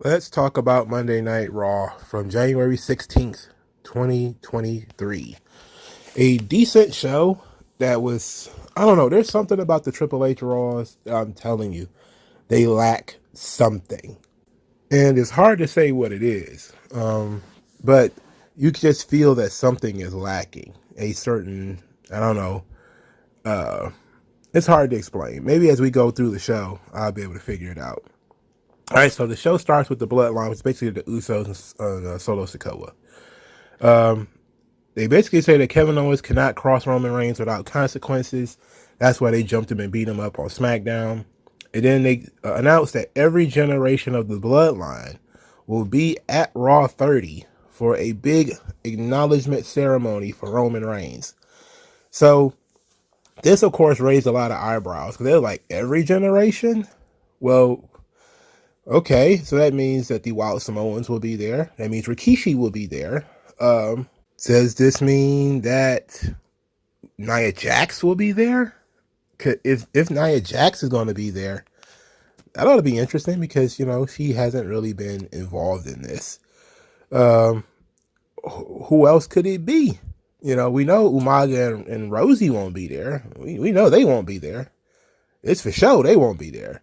Let's talk about Monday Night Raw from January 16th, 2023. A decent show that was, I don't know, there's something about the Triple H Raws that I'm telling you, they lack something. And it's hard to say what it is, but you can just feel that something is lacking. A certain, I don't know, it's hard to explain. Maybe as we go through the show, I'll be able to figure it out. All right, so the show starts with the Bloodline, which is basically the Usos and Solo Sikoa. They basically say that Kevin Owens cannot cross Roman Reigns without consequences. That's why they jumped him and beat him up on SmackDown. And then they announced that every generation of the Bloodline will be at Raw 30 for a big acknowledgement ceremony for Roman Reigns. So this, of course, raised a lot of eyebrows because they're like, every generation? Well, okay, so that means that the Wild Samoans will be there. That means Rikishi will be there. Does this mean that Nia Jax will be there? If Nia Jax is going to be there, that ought to be interesting because, you know, she hasn't really been involved in this. Who else could it be? You know, we know Umaga and Rosie won't be there. We know they won't be there. It's for sure they won't be there.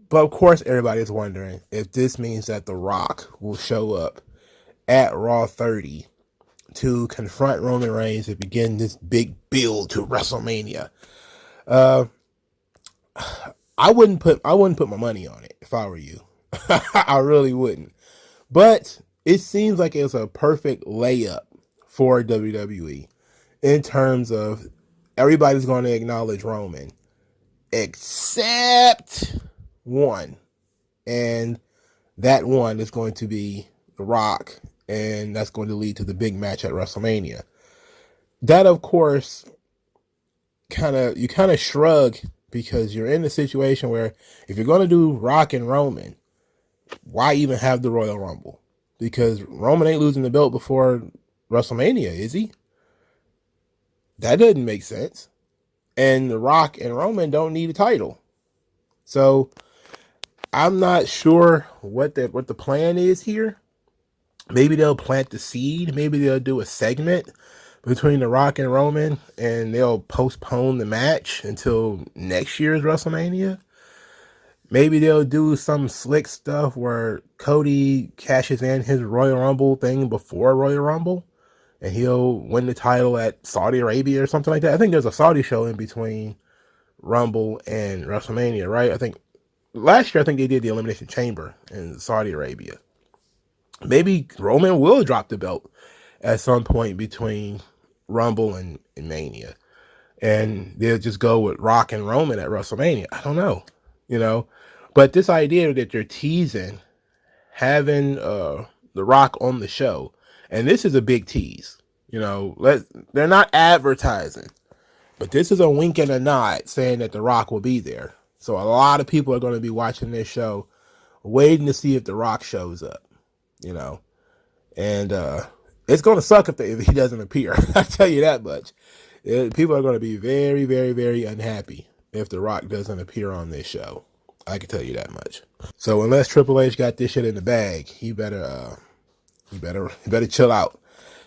But of course, everybody's wondering if this means that The Rock will show up at Raw 30 to confront Roman Reigns and begin this big build to WrestleMania. I wouldn't put my money on it if I were you. I really wouldn't. But it seems like it's a perfect layup for WWE in terms of everybody's going to acknowledge Roman except one, and that one is going to be The Rock, and that's going to lead to the big match at WrestleMania. That, of course, you kind of shrug because you're in a situation where if you're going to do Rock and Roman, why even have the Royal Rumble? Because Roman ain't losing the belt before WrestleMania, is he? That doesn't make sense. And The Rock and Roman don't need a title. So I'm not sure what the plan is here. Maybe they'll plant the seed. Maybe they'll do a segment between The Rock and Roman, and they'll postpone the match until next year's WrestleMania. Maybe they'll do some slick stuff where Cody cashes in his Royal Rumble thing before Royal Rumble, and he'll win the title at Saudi Arabia or something like that. I think there's a Saudi show in between Rumble and WrestleMania, right? I think last year, they did the Elimination Chamber in Saudi Arabia. Maybe Roman will drop the belt at some point between Rumble and Mania. And they'll just go with Rock and Roman at WrestleMania. I don't know, you know. But this idea that you're teasing having The Rock on the show, and this is a big tease, you know. They're not advertising, but this is a wink and a nod saying that The Rock will be there. So a lot of people are going to be watching this show, waiting to see if The Rock shows up, you know. And it's going to suck if he doesn't appear. I tell you that much. People are going to be very, very, very unhappy if The Rock doesn't appear on this show. I can tell you that much. So unless Triple H got this shit in the bag, he better chill out.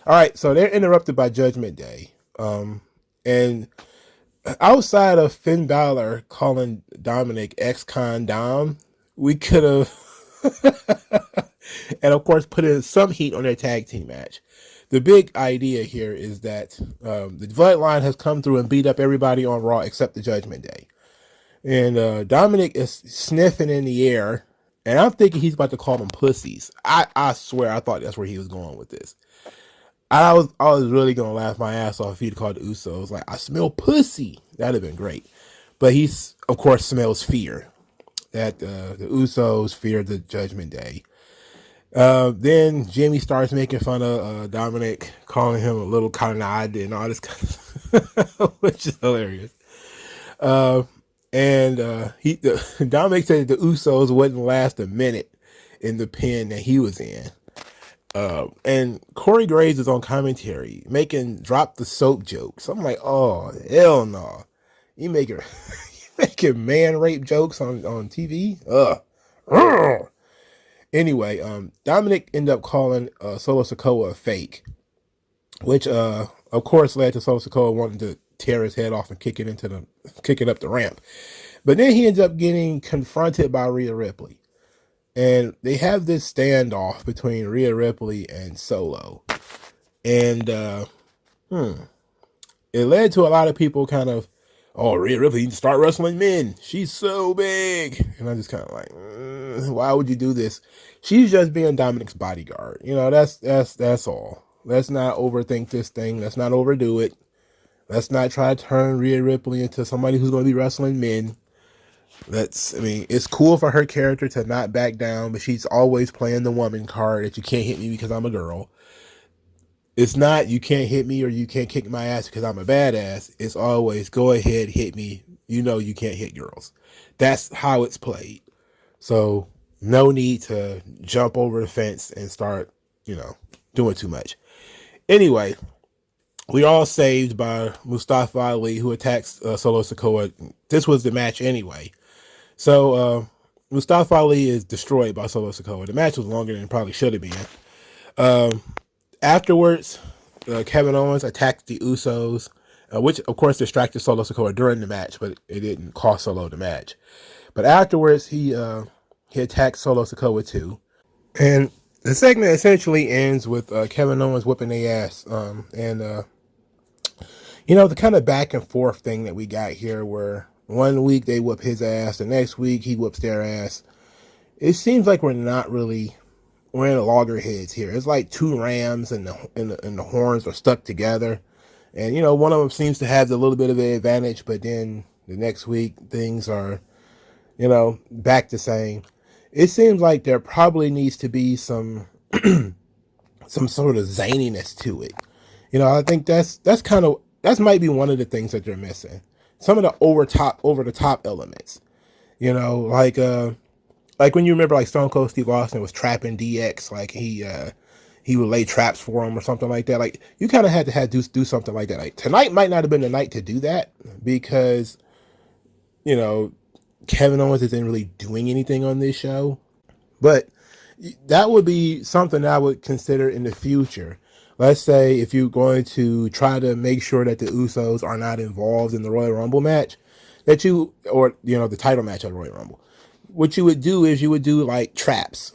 All right, so they're interrupted by Judgment Day. And outside of Finn Balor calling Dominic ex-con Dom, we could have, and of course, put in some heat on their tag team match. The big idea here is that the Bloodline has come through and beat up everybody on Raw except the Judgment Day. And Dominic is sniffing in the air, and I'm thinking he's about to call them pussies. I swear I thought that's where he was going with this. I was really gonna laugh my ass off if he'd called the Usos like, I smell pussy. That'd have been great. But he's, of course, smells fear. That the Usos fear the Judgment Day. Then Jimmy starts making fun of Dominic, calling him a little carnage and all this kind of which is hilarious. Dominic said the Usos wouldn't last a minute in the pen that he was in. And Corey Graves is on commentary making drop the soap jokes. I'm like, oh hell no. You making man rape jokes on TV? Anyway, Dominic ended up calling Solo Sikoa a fake, which of course led to Solo Sikoa wanting to tear his head off and kick it up the ramp. But then he ends up getting confronted by Rhea Ripley. And they have this standoff between Rhea Ripley and Solo. And it led to a lot of people kind of, oh, Rhea Ripley needs to start wrestling men. She's so big. And I'm just kind of like, why would you do this? She's just being Dominic's bodyguard. You know, that's all. Let's not overthink this thing. Let's not overdo it. Let's not try to turn Rhea Ripley into somebody who's going to be wrestling men. It's cool for her character to not back down, but she's always playing the woman card that you can't hit me because I'm a girl. It's not you can't hit me or you can't kick my ass because I'm a badass. It's always go ahead, hit me. You know you can't hit girls. That's how it's played. So no need to jump over the fence and start, doing too much. Anyway, we all saved by Mustafa Ali, who attacks Solo Sikoa. This was the match anyway. So Mustafa Ali is destroyed by Solo Sikoa. The match was longer than it probably should have been. Afterwards, Kevin Owens attacked the Usos, which of course distracted Solo Sikoa during the match, but it didn't cost Solo the match. But afterwards, he attacked Solo Sikoa too. And the segment essentially ends with Kevin Owens whipping their ass. The kind of back and forth thing that we got here where one week they whoop his ass, the next week he whoops their ass. It seems like we're in loggerheads here. It's like two rams and the horns are stuck together. And, one of them seems to have a little bit of an advantage, but then the next week things are, back the same. It seems like there probably needs to be some sort of zaniness to it. I think that might be one of the things that they're missing. Some of the over the top elements, like when you remember like Stone Cold Steve Austin was trapping DX, like he would lay traps for him or something like that. Like you kind of had to do something like that. Like tonight might not have been the night to do that because, Kevin Owens isn't really doing anything on this show, but that would be something I would consider in the future. Let's say if you're going to try to make sure that the Usos are not involved in the Royal Rumble match, the title match of the Royal Rumble, what you would do is you would do like traps,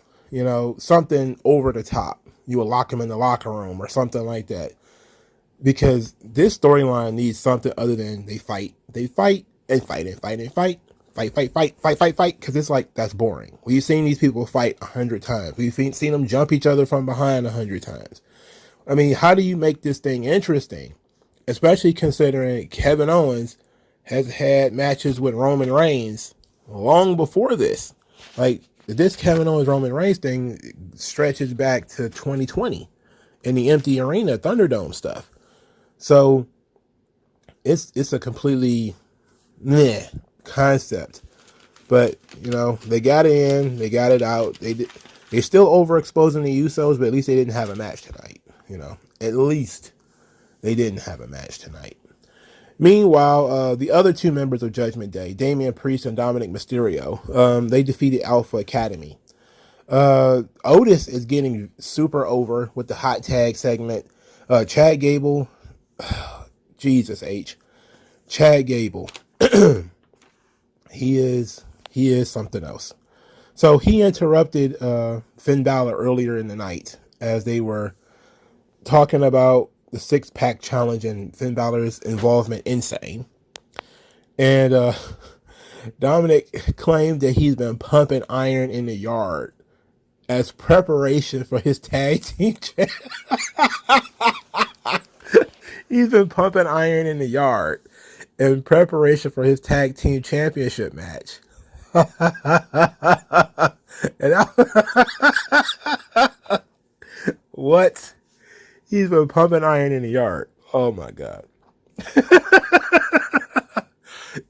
something over the top. You would lock them in the locker room or something like that. Because this storyline needs something other than they fight and fight and fight and fight. Fight. Because it's like, that's boring. We've seen these people fight 100 times. We've seen them jump each other from behind 100 times. I mean, how do you make this thing interesting? Especially considering Kevin Owens has had matches with Roman Reigns long before this. Like, this Kevin Owens Roman Reigns thing stretches back to 2020 in the empty arena Thunderdome stuff. So it's a completely meh concept. But, they got it in, they got it out. They're still overexposing the Usos, but at least they didn't have a match tonight. At least they didn't have a match tonight. Meanwhile, the other two members of Judgment Day, Damian Priest and Dominic Mysterio, they defeated Alpha Academy. Otis is getting super over with the hot tag segment. Chad Gable, Jesus H. Chad Gable, he is something else. So he interrupted Finn Balor earlier in the night as they were talking about the 6-pack challenge and Finn Balor's involvement insane. And Dominic claimed that he's been pumping iron in the yard as preparation for his tag team. He's been pumping iron in the yard in preparation for his tag team championship match. What? He's been pumping iron in the yard. Oh my God.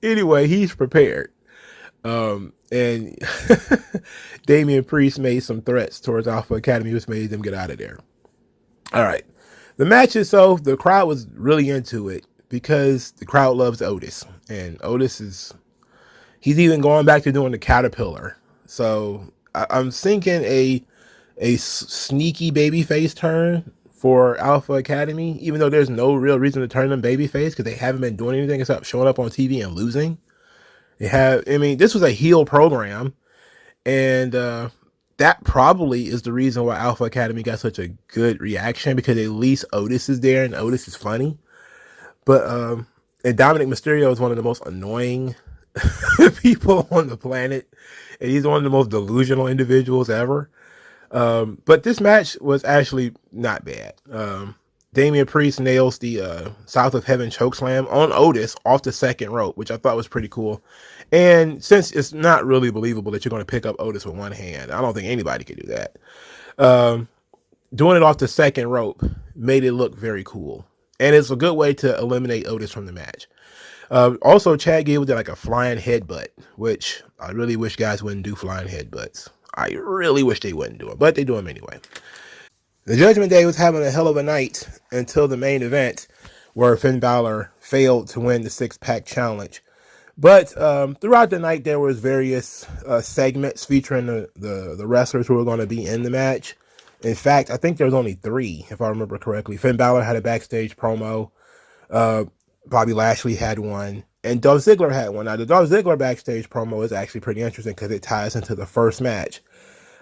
Anyway, he's prepared. And Damian Priest made some threats towards Alpha Academy, which made them get out of there. All right. The match itself, the crowd was really into it because the crowd loves Otis. And Otis he's even going back to doing the Caterpillar. So I'm thinking a sneaky babyface turn for Alpha Academy, even though there's no real reason to turn them babyface because they haven't been doing anything except showing up on TV and losing. I mean, this was a heel program, and that probably is the reason why Alpha Academy got such a good reaction, because at least Otis is there and Otis is funny. But and Dominic Mysterio is one of the most annoying people on the planet, and he's one of the most delusional individuals ever. But this match was actually not bad. Damian Priest nails the South of Heaven chokeslam on Otis off the second rope, which I thought was pretty cool. And since it's not really believable that you're going to pick up Otis with one hand, I don't think anybody could do that. Doing it off the second rope made it look very cool. And it's a good way to eliminate Otis from the match. Also, Chad Gable did like a flying headbutt, which I really wish guys wouldn't do flying headbutts. I really wish they wouldn't do it, but they do them anyway. The Judgment Day was having a hell of a night until the main event, where Finn Balor failed to win the six-pack challenge. But throughout the night, there was various segments featuring the wrestlers who were going to be in the match. In fact, I think there was only 3, if I remember correctly. Finn Balor had a backstage promo. Bobby Lashley had one. And Dolph Ziggler had one. Now, the Dolph Ziggler backstage promo is actually pretty interesting because it ties into the first match.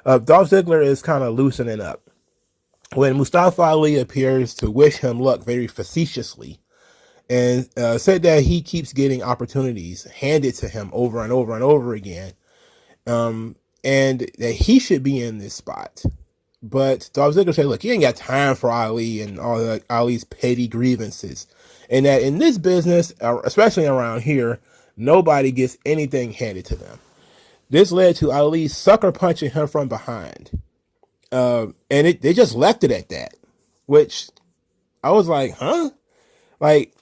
Dolph Ziggler is kind of loosening up. When Mustafa Ali appears to wish him luck very facetiously, and said that he keeps getting opportunities handed to him over and over and over again, and that he should be in this spot. But Dolph Ziggler said, look, you ain't got time for Ali and all Ali's petty grievances. And that in this business, especially around here, nobody gets anything handed to them. This led to Ali sucker punching him from behind. And they just left it at that, which I was like, huh? Like,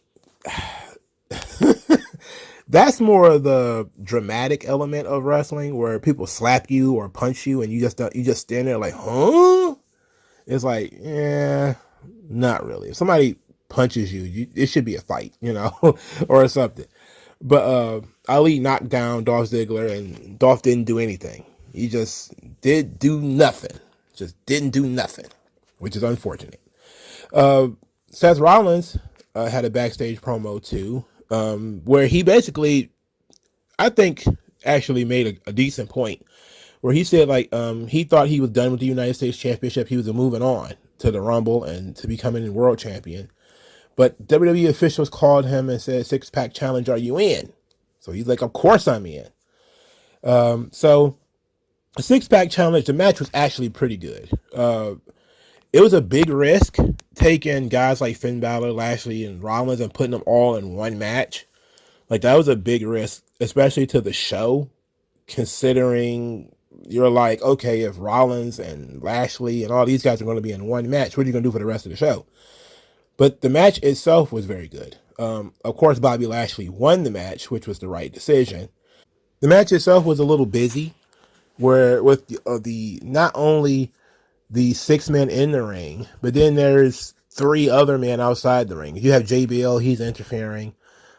that's more of the dramatic element of wrestling, where people slap you or punch you and you just stand there like, huh? It's like, yeah, not really. If somebody punches you, it should be a fight, or something. But Ali knocked down Dolph Ziggler, and Dolph didn't do anything. He just didn't do nothing, which is unfortunate. Seth Rollins had a backstage promo too, where he basically, I think, actually made a decent point, where he said he thought he was done with the United States Championship. He was moving on to the Rumble and to becoming a world champion. But WWE officials called him and said, six-pack challenge, are you in? So he's like, of course I'm in. So a six-pack challenge, the match was actually pretty good. It was a big risk taking guys like Finn Balor, Lashley, and Rollins and putting them all in one match. Like, that was a big risk, especially to the show, considering you're like, okay, if Rollins and Lashley and all these guys are going to be in one match, what are you going to do for the rest of the show? But the match itself was very good. Of course, Bobby Lashley won the match, which was the right decision. The match itself was a little busy, where with the not only the 6 men in the ring, but then there's 3 other men outside the ring. You have JBL, he's interfering.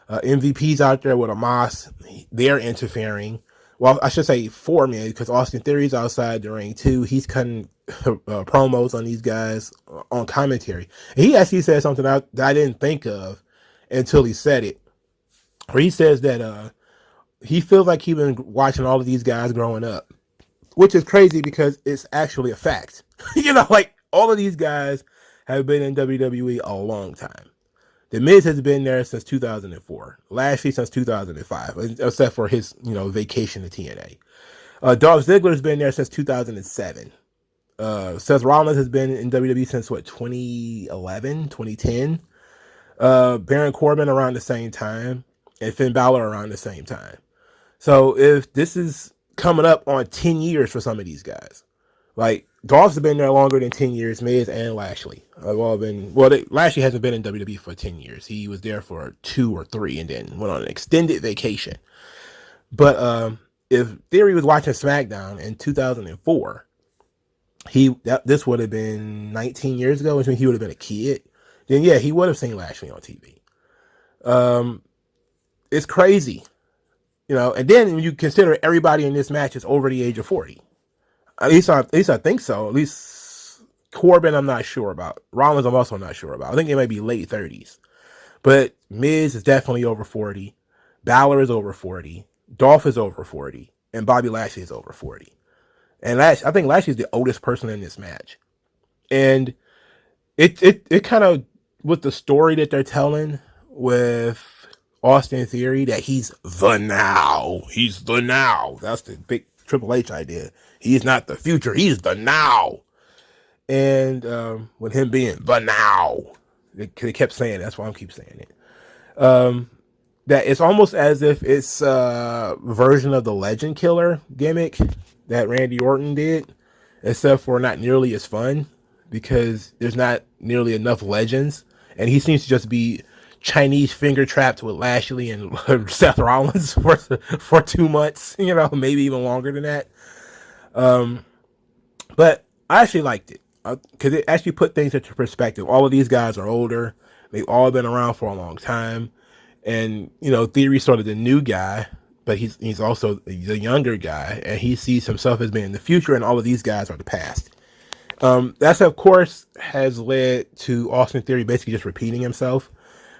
MVP's out there with a Moss, they're interfering. Well, I should say 4 men, because Austin Theory's outside the ring too. He's cutting promos on these guys on commentary. And he actually said something that I didn't think of until he said it, where he says that he feels like he's been watching all of these guys growing up, which is crazy because it's actually a fact. All of these guys have been in WWE a long time. The Miz has been there since 2004. Lashley since 2005, except for his, vacation to TNA. Dolph Ziggler's been there since 2007. Seth Rollins has been in WWE since 2011, 2010. Baron Corbin around the same time, and Finn Balor around the same time. So if this is coming up on 10 years for some of these guys, Dolph's been there longer than 10 years. Miz and Lashley have all been. Lashley hasn't been in WWE for 10 years. He was there for 2 or 3 and then went on an extended vacation. But if Theory was watching SmackDown in 2004, this would have been 19 years ago, which means he would have been a kid. Then yeah, he would have seen Lashley on TV. It's crazy, and then when you consider everybody in this match is over the age of 40. At least I think so. At least Corbin, I'm not sure about. Rollins, I'm also not sure about. I think they might be late 30s. But Miz is definitely over 40. Balor is over 40. Dolph is over 40. And Bobby Lashley is over 40. And I think Lashley is the oldest person in this match. And it kind of, with the story that they're telling with Austin Theory, that he's the now. He's the now. That's the big Triple H idea. He's not the future. He's the now. And with him being the now, they kept saying it. That's why I keep saying it. That it's almost as if it's a version of the Legend Killer gimmick that Randy Orton did, except for not nearly as fun, because there's not nearly enough legends, and he seems to just be Chinese finger trapped with Lashley and Seth Rollins for 2 months, maybe even longer than that. But I actually liked it because it actually put things into perspective. All of these guys are older; they've all been around for a long time, and Theory's sort of the new guy, but he's also the younger guy, and he sees himself as being the future, and all of these guys are the past. That's, of course, has led to Austin Theory basically just repeating himself,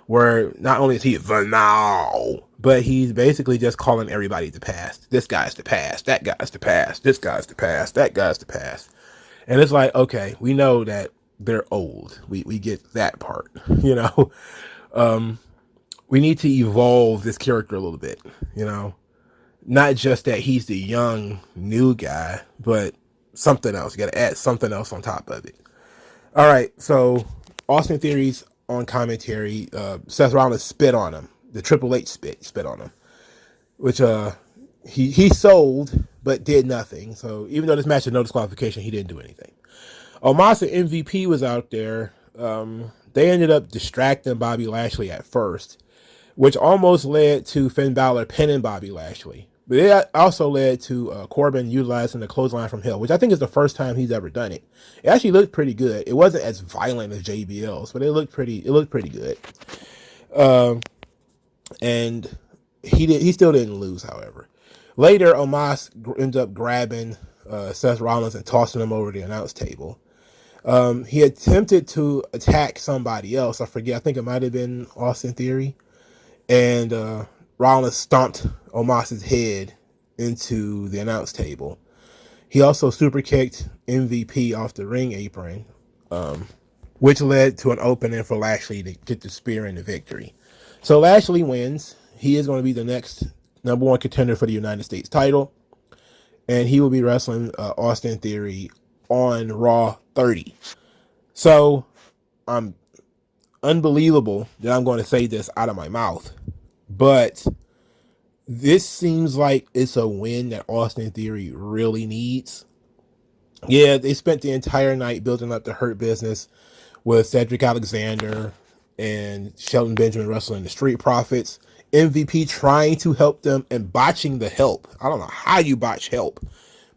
where not only is he the now, but he's basically just calling everybody the past. This guy's the past. That guy's the past. This guy's the past. That guy's the past. And it's like, okay, we know that they're old. We get that part, we need to evolve this character a little bit, not just that he's the young new guy, but something else. You got to add something else on top of it. All right, so Austin Theory's on commentary. Seth Rollins spit on him. The Triple H spit on him, which he sold but did nothing. So even though this match had no disqualification, he didn't do anything. Omos and MVP was out there. They ended up distracting Bobby Lashley at first, which almost led to Finn Balor pinning Bobby Lashley. But it also led to Corbin utilizing the clothesline from Hill, which I think is the first time he's ever done it. It actually looked pretty good. It wasn't as violent as JBL's, but it looked pretty good. And he still didn't lose, however. Later, Omos ends up grabbing Seth Rollins and tossing him over the announce table. He attempted to attack somebody else. I forget. I think it might have been Austin Theory. And Rollins stomped Omos's head into the announce table. He also super kicked MVP off the ring apron, which led to an opening for Lashley to get the spear and the victory. So Lashley wins. He is going to be the next number one contender for the United States title, and he will be wrestling Austin Theory on Raw 30. So I'm unbelievable that I'm going to say this out of my mouth, but this seems like it's a win that Austin Theory really needs. Yeah, they spent the entire night building up the Hurt Business with Cedric Alexander and Shelton Benjamin wrestling the Street Profits. MVP trying to help them and botching the help. I don't know how you botch help,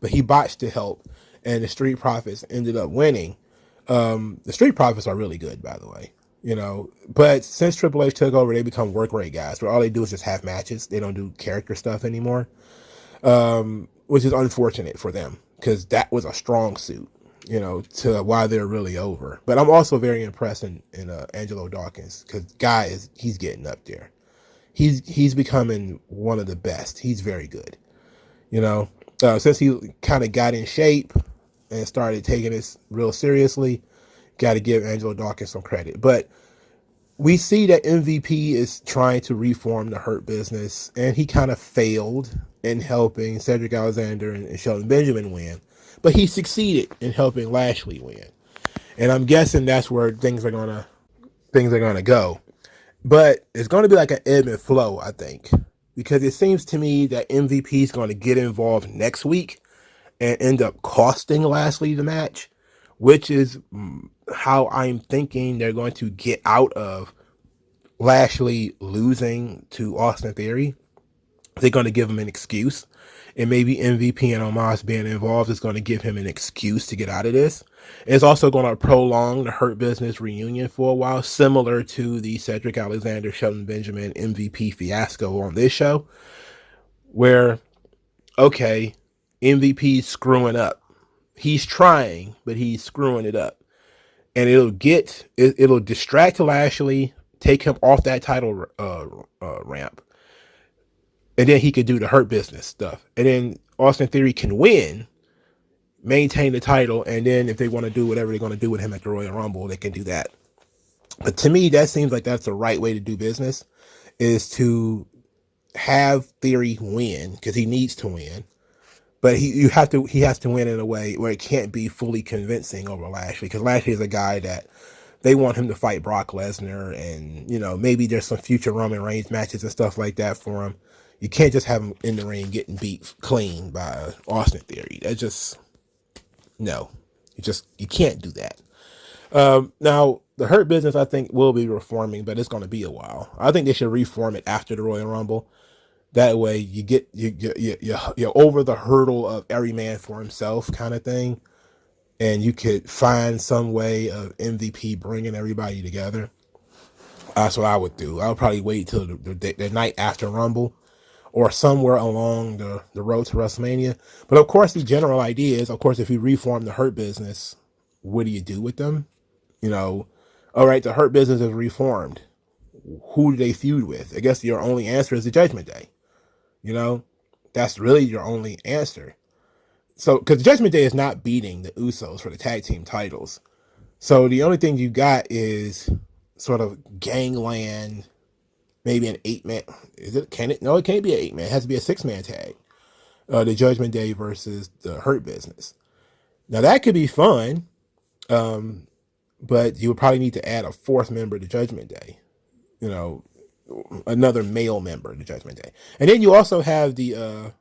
but he botched the help, and the Street Profits ended up winning. The Street Profits are really good, by the way. But since Triple H took over, they become work rate guys, where all they do is just have matches. They don't do character stuff anymore, which is unfortunate for them, because that was a strong suit, to why they're really over. But I'm also very impressed in Angelo Dawkins, because he's getting up there. He's becoming one of the best. He's very good, since he kind of got in shape and started taking this real seriously. Got to give Angelo Dawkins some credit. But we see that MVP is trying to reform the Hurt Business, and he kind of failed in helping Cedric Alexander and Shelton Benjamin win. But he succeeded in helping Lashley win. And I'm guessing that's where things are gonna go. But it's going to be like an ebb and flow, I think. Because it seems to me that MVP is going to get involved next week and end up costing Lashley the match, which is how I'm thinking they're going to get out of Lashley losing to Austin Theory. They're going to give him an excuse, and maybe MVP and Omos being involved is going to give him an excuse to get out of this. It's also going to prolong the Hurt Business reunion for a while, similar to the Cedric Alexander, Shelton Benjamin MVP fiasco on this show, where, okay, MVP's screwing up. he's trying, but he's screwing it up. And it'll distract Lashley, take him off that title ramp. And then he could do the Hurt Business stuff. And then Austin Theory can win, maintain the title, and then if they want to do whatever they're going to do with him at the Royal Rumble, they can do that. But to me, that seems like that's the right way to do business, is to have Theory win, because he needs to win. But he has to win in a way where it can't be fully convincing over Lashley, because Lashley is a guy that they want him to fight Brock Lesnar, and maybe there's some future Roman Reigns matches and stuff like that for him. You can't just have him in the ring getting beat clean by Austin Theory. That just no, you can't do that. Now the Hurt Business, I think, will be reforming, but it's going to be a while. I think they should reform it after the Royal Rumble. That way you're over the hurdle of every man for himself kind of thing. And you could find some way of MVP bringing everybody together. That's what I would do. I would probably wait till the night after Rumble, or somewhere along the road to WrestleMania. But of course, the general idea is, of course, if you reform the Hurt Business, what do you do with them? All right, the Hurt Business is reformed. Who do they feud with? I guess your only answer is the Judgment Day. That's really your only answer. So, because Judgment Day is not beating the Usos for the tag team titles. So the only thing you got is sort of gangland, maybe an 8-man. Can it? No, it can't be an 8-man. It has to be a 6-man tag. The Judgment Day versus the Hurt Business. Now that could be fun, but you would probably need to add a 4th member to Judgment Day. Another male member to Judgment Day. And then you also have the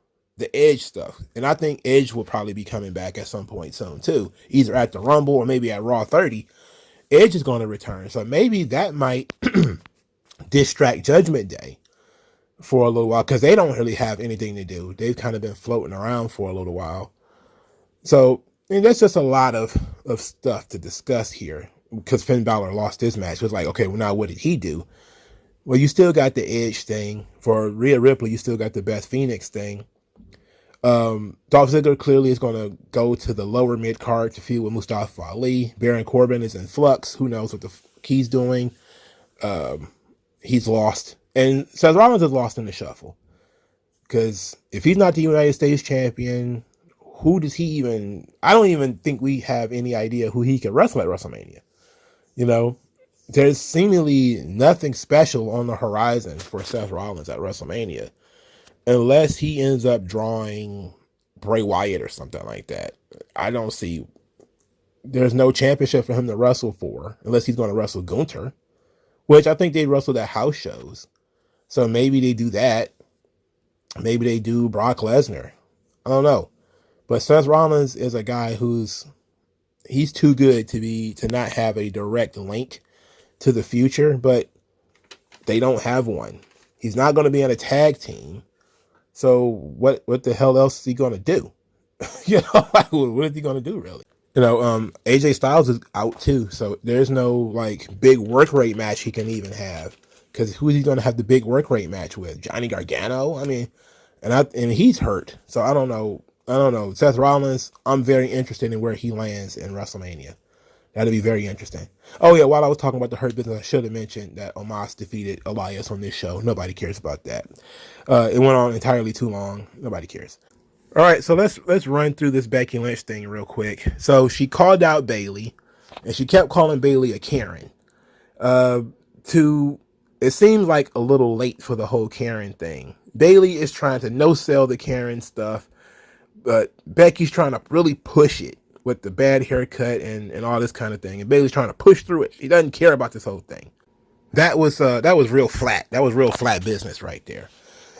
Edge stuff. And I think Edge will probably be coming back at some point soon too. Either at the Rumble or maybe at Raw 30. Edge is going to return. So maybe that might distract Judgment Day for a little while, because they don't really have anything to do. They've kind of been floating around for a little while. So that's just a lot of stuff to discuss here, because Finn Balor lost this match. It was like, okay, well, now what did he do? Well, you still got the Edge thing. For Rhea Ripley, you still got the Beth Phoenix thing. Dolph Ziggler clearly is going to go to the lower mid card to feud with Mustafa Ali. Baron Corbin is in flux. Who knows what the he's doing? He's lost. And Seth Rollins is lost in the shuffle. Because if he's not the United States champion, who does he even... I don't even think we have any idea who he could wrestle at WrestleMania. There's seemingly nothing special on the horizon for Seth Rollins at WrestleMania, unless he ends up drawing Bray Wyatt or something like that. I don't see... There's no championship for him to wrestle for, unless he's going to wrestle Gunther, which I think they wrestled at house shows. So maybe they do that. Maybe they do Brock Lesnar. I don't know. But Seth Rollins is a guy he's too good to not have a direct link to the future, but they don't have one. He's not going to be on a tag team. So what the hell else is he going to do? What is he going to do really? AJ Styles is out too. So there's no big work rate match he can even have, because who is he going to have the big work rate match with? Johnny Gargano? I mean, and he's hurt. So I don't know. Seth Rollins, I'm very interested in where he lands in WrestleMania. That'll be very interesting. Oh yeah, while I was talking about the Hurt Business, I should have mentioned that Omos defeated Elias on this show. Nobody cares about that. It went on entirely too long. Nobody cares. All right, so let's run through this Becky Lynch thing real quick. So she called out Bayley, and she kept calling Bayley a Karen. It seems like a little late for the whole Karen thing. Bayley is trying to no-sell the Karen stuff, but Becky's trying to really push it with the bad haircut and all this kind of thing. And Bayley's trying to push through it. She doesn't care about this whole thing. That was real flat. That was real flat business right there.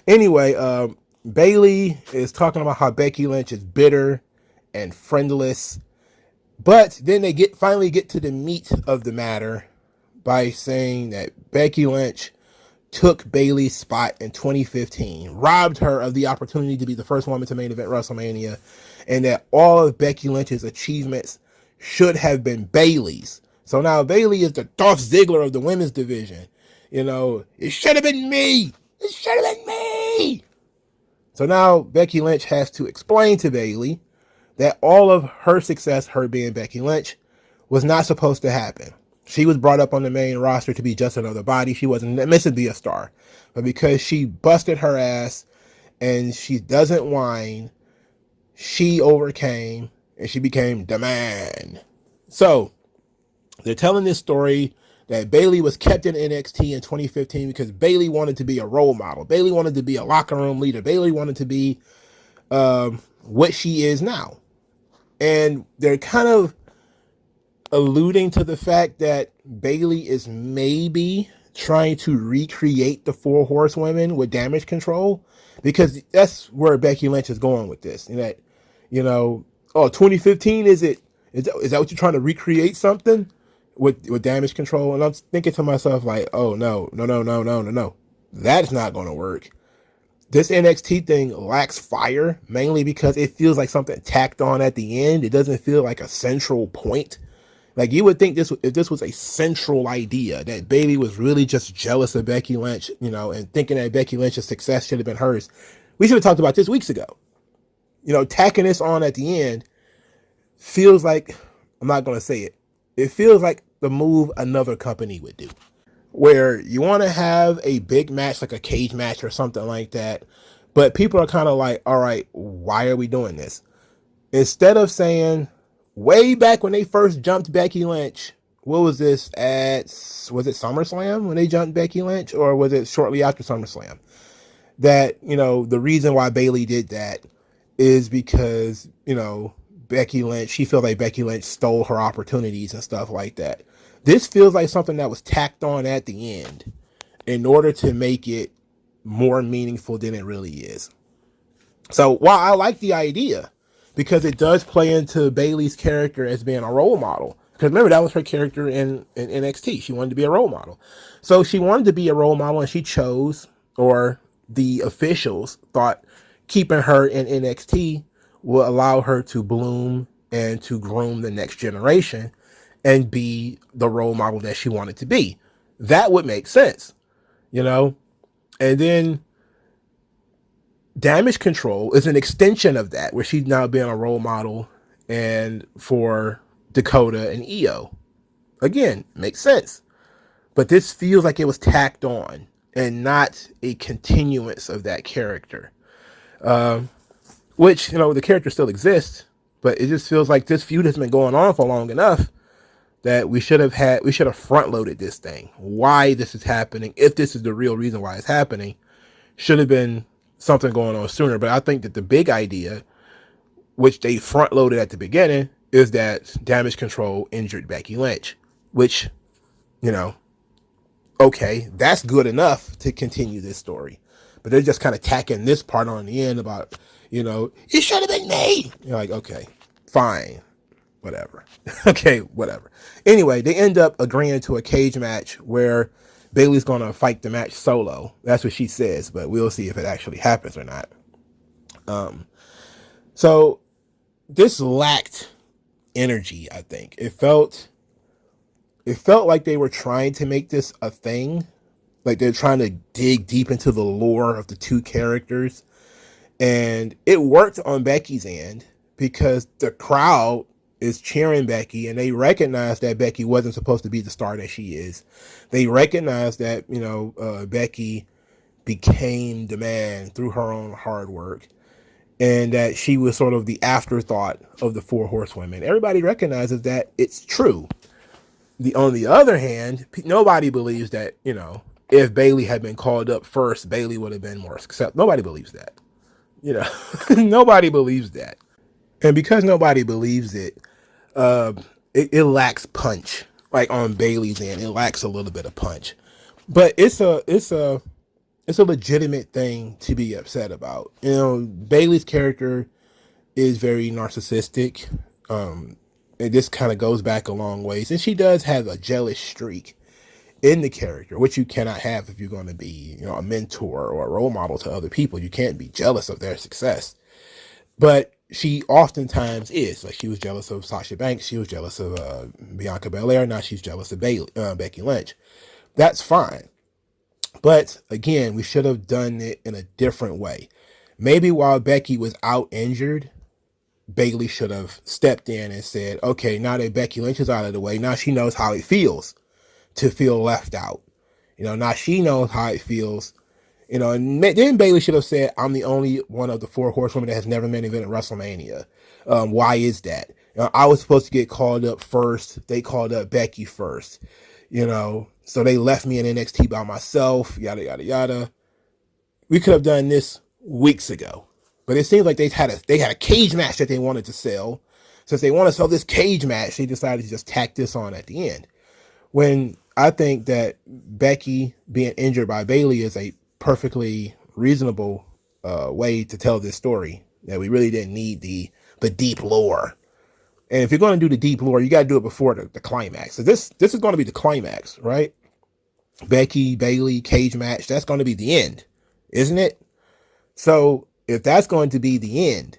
Anyway, Bayley is talking about how Becky Lynch is bitter and friendless. But then they finally get to the meat of the matter by saying that Becky Lynch took Bayley's spot in 2015, robbed her of the opportunity to be the first woman to main event WrestleMania, and that all of Becky Lynch's achievements should have been Bayley's. So now Bayley is the Dolph Ziggler of the women's division. It should have been me. It should have been me. So now Becky Lynch has to explain to Bayley that all of her success, her being Becky Lynch, was not supposed to happen. She was brought up on the main roster to be just another body. She wasn't meant to be a star. But because she busted her ass and she doesn't whine, she overcame and she became the man. So they're telling this story that Bayley was kept in NXT in 2015 because Bayley wanted to be a role model. Bayley wanted to be a locker room leader. Bayley wanted to be what she is now. And they're kind of alluding to the fact that Bayley is maybe trying to recreate the Four Horsewomen with Damage Control, because that's where Becky Lynch is going with this. And that, 2015, is that what you're trying to recreate something with Damage Control? And I'm thinking to myself like, oh no. That's not going to work. This NXT thing lacks fire, mainly because it feels like something tacked on at the end. It doesn't feel like a central point. Like, you would think if this was a central idea, that Bayley was really just jealous of Becky Lynch, and thinking that Becky Lynch's success should have been hers. We should have talked about this weeks ago. Tacking this on at the end feels like, I'm not going to say it, it feels like the move another company would do, where you want to have a big match, like a cage match or something like that, but people are kind of like, all right, why are we doing this? Instead of saying, way back when they first jumped Becky Lynch, what was this was it SummerSlam when they jumped Becky Lynch, or was it shortly after SummerSlam? That, the reason why Bayley did that is because, Becky Lynch, she feels like Becky Lynch stole her opportunities and stuff like that. This feels like something that was tacked on at the end in order to make it more meaningful than it really is. So while I like the idea, because it does play into Bayley's character as being a role model. Because remember, that was her character in NXT. She wanted to be a role model. So she wanted to be a role model, and she chose, or the officials thought, keeping her in NXT will allow her to bloom and to groom the next generation and be the role model that she wanted to be. That would make sense, And then Damage Control is an extension of that, where she's now being a role model and for Dakota and Io. Again, makes sense. But this feels like it was tacked on and not a continuance of that character. Which, the character still exists, but it just feels like this feud has been going on for long enough that we should have front loaded this thing. Why this is happening, if this is the real reason why it's happening, should have been something going on sooner. But I think that the big idea, which they front loaded at the beginning, is that Damage Control injured Becky Lynch, which, okay, that's good enough to continue this story. But they're just kind of tacking this part on the end about, it should have been me. You're like, okay, fine, whatever. Okay, whatever. Anyway, they end up agreeing to a cage match where Bayley's going to fight the match solo. That's what she says, but we'll see if it actually happens or not. So this lacked energy, I think. It felt like they were trying to make this a thing. Like they're trying to dig deep into the lore of the two characters. And it worked on Becky's end because the crowd is cheering Becky, and they recognize that Becky wasn't supposed to be the star that she is. They recognize that, Becky became the man through her own hard work, and that she was sort of the afterthought of the Four Horsewomen. Everybody recognizes that it's true. On the other hand, nobody believes that, if Bayley had been called up first, Bayley would have been more successful. Nobody believes that. Nobody believes that. And because nobody believes it, it lacks punch. Like on Bayley's end, it lacks a little bit of punch. But it's a legitimate thing to be upset about. Bayley's character is very narcissistic. And this kind of goes back a long ways. And she does have a jealous streak in the character, which you cannot have if you're going to be, a mentor or a role model to other people. You can't be jealous of their success. But she oftentimes is. Like, she was jealous of Sasha Banks. She was jealous of Bianca Belair. Now she's jealous of Becky Lynch. That's fine. But again, we should have done it in a different way. Maybe while Becky was out injured, Bayley should have stepped in and said, okay, now that Becky Lynch is out of the way, now she knows how it feels to feel left out. Now she knows how it feels. And then Bayley should have said, I'm the only one of the 4 horsewomen that has never main evented WrestleMania. Why is that? I was supposed to get called up first. They called up Becky first. So they left me in NXT by myself, yada, yada, yada. We could have done this weeks ago. But it seems like they had a cage match that they wanted to sell. Since they want to sell this cage match, they decided to just tack this on at the end. When I think that Becky being injured by Bayley is a perfectly reasonable way to tell this story. That we really didn't need the deep lore. And if you're going to do the deep lore, you got to do it before the climax. So this is going to be the climax, right? Becky, Bayley, cage match. That's going to be the end, isn't it? So if that's going to be the end,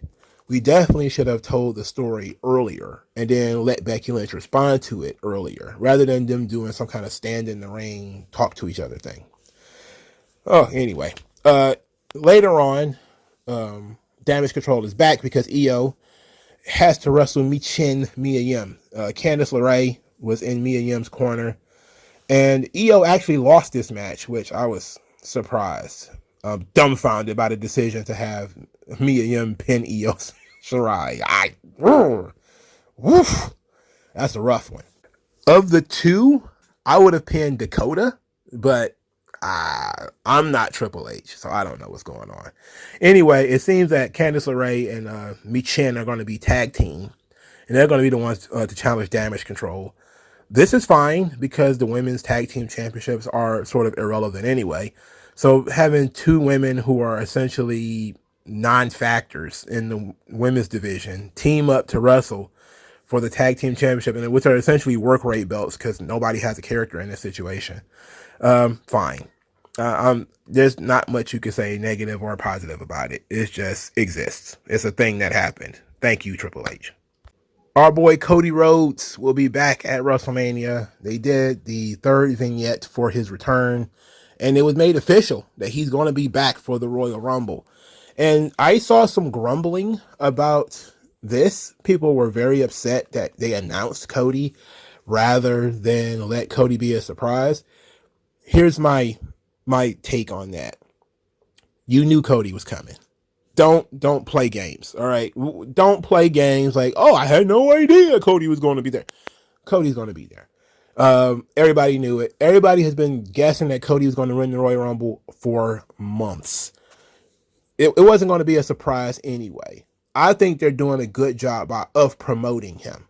we definitely should have told the story earlier and then let Becky Lynch respond to it earlier rather than them doing some kind of stand in the ring, talk to each other thing. Oh, anyway, later on, Damage Control is back because Io has to wrestle Mia Yim. Candice LeRae was in Mia Yim's corner, and Io actually lost this match, which I was surprised, dumbfounded by the decision to have Mia Yim pin Io Shirai. Woof, that's a rough one. Of the two, I would have pinned Dakota, but I'm not Triple H, so I don't know what's going on. Anyway, it seems that Candice LeRae and Michin are going to be tag team, and they're going to be the ones to challenge Damage Control. This is fine because the women's tag team championships are sort of irrelevant anyway. So having 2 women who are essentially non-factors in the women's division team up to wrestle for the tag team championship, and which are essentially work rate belts because nobody has a character in this situation. Fine. There's not much you can say negative or positive about it. It just exists. It's a thing that happened. Thank you, Triple H. Our boy Cody Rhodes will be back at WrestleMania. They did the 3rd vignette for his return, and it was made official that he's going to be back for the Royal Rumble. And I saw some grumbling about this. People were very upset that they announced Cody rather than let Cody be a surprise. Here's my take on that. You knew Cody was coming. Don't play games, all right? Don't play games like, oh, I had no idea Cody was going to be there. Cody's going to be there. Everybody knew it. Everybody has been guessing that Cody was going to win the Royal Rumble for months. It wasn't going to be a surprise anyway. I think they're doing a good job of promoting him.